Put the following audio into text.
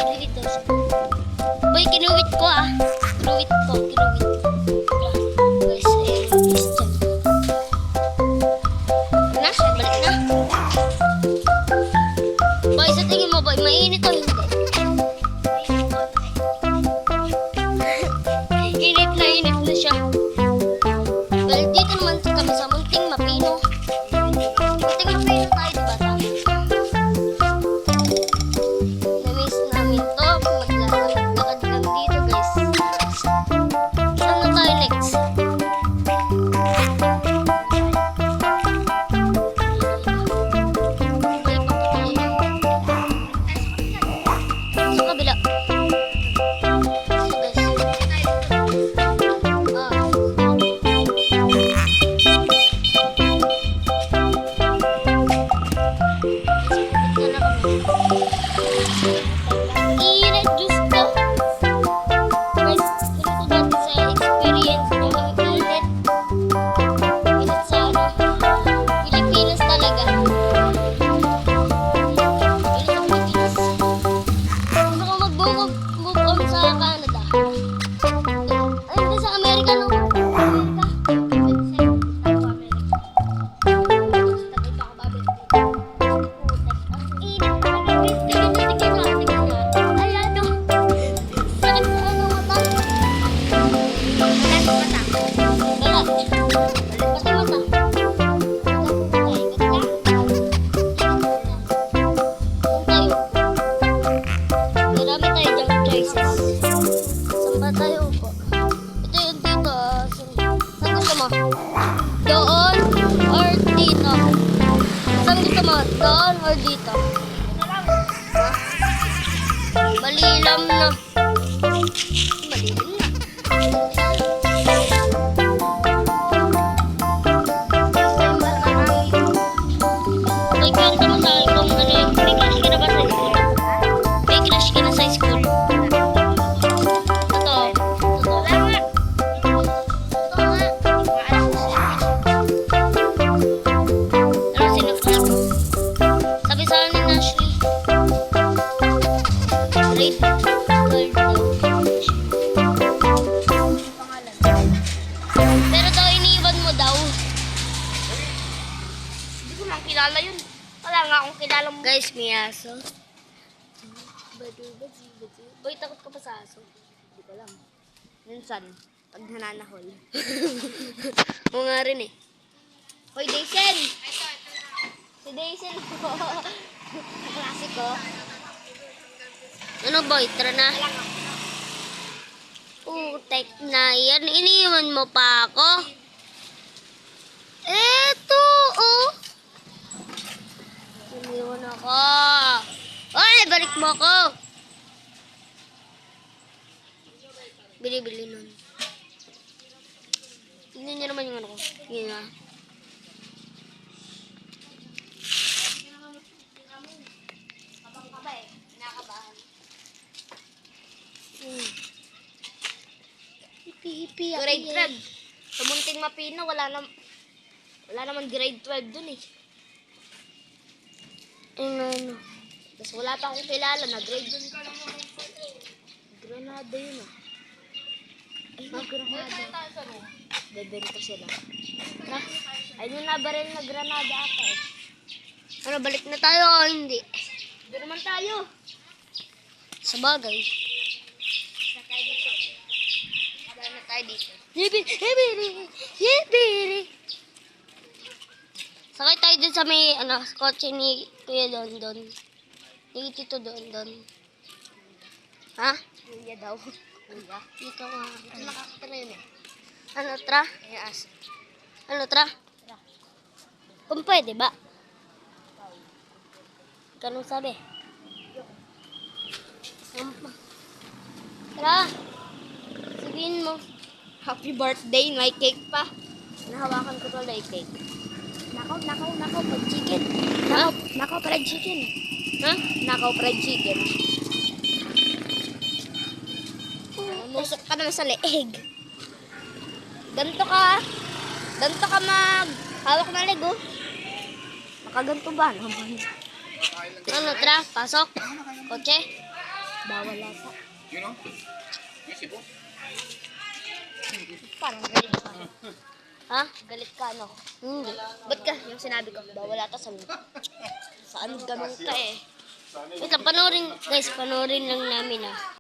Kinuwit daw siya. Boy, kinuwit ko ah. Kinuwit ko, kinuwit. Guys, is dyan. Na, balik na. Boy, sa tingin mo boy, mainit o hindi? Init na siya. Well, dito naman kami sa Munting Mapino. Munting Mapino tayo, diba? Na-miss namin to. Maglakad-lakad lang dito, guys. Saan na tayo next? Sa kabila. Init, Diyos ko. Guys, ganito dati sa experience ko. Ang init. Init sa Pilipinas talaga. Init ang Pilipinas. Gusto ko mag-move on sa Canada. Ay, hindi sa Amerika, no? Doon or dito? Saan gusto mo? Doon or dito? Malilam na. Malilim na. May kwento mo sa akin kung ano yung may crush ka na ba sa school? May crush ka na sa school? Ito. Pero daw iniwan mo daw. Hindi ko lang kilala yun. Wala nga akong kilala mo. Guys, may aso. Boy, takot ka pa sa aso? Hindi ko lang. Minsan, pag nananahol. Oo nga rin eh. Hoy, Daisel! Si Daisy po. Klasiko. Ano boy, tara na. Putek na yan. Iniwan mo pa ako. Eto, oh. Iniwan ako. Oy, balik mo ako. Bili-bili nun. Tignan niyo naman yung ano ko. Yun na. Hipi-hipi ako Grade eh. 12. Sa Munting Mapino, wala naman grade 12 dun eh. Ano? Tapos wala pa akong kilala na grade dun. Granada yun ah. Ay, Granada. Bebenta sila. Ay, yung nabaril na Granada ata eh. Ano, balik na tayo o hindi? Doon naman tayo. Sa bagay. Sakay dito. Sakay na tayo dito. Yibiri. Sakay tayo dun sa may, kotse ni Kuya Don. Ni Tito Don. Ha? Kuya daw. Kuya. Dito nga. Ito nakakita na yun eh. Ano, tra? Yes. Ano, tra? Kung pwede ba? Ganun sabi. Tra, sabihin mo. Happy birthday, may cake pa. Nahawakan ko tuloy cake. Nakaw, fried chicken. Ha? Nakaw, fried chicken. Ha? Nakaw, fried chicken. Musok ka naman sa leeg. Ganto ka hawak na leg, oh. Nakaganto ba naman? Ano, tra? Pasok? Kotse? Bawal ata. You know? Visible. Parang galit ka. Ha? Galit ka, no? Hindi. Ba't ka? Yung sinabi ko, bawal ata sa saan ganun ka eh. Wait lang, panoorin, guys, panoorin lang namin ah.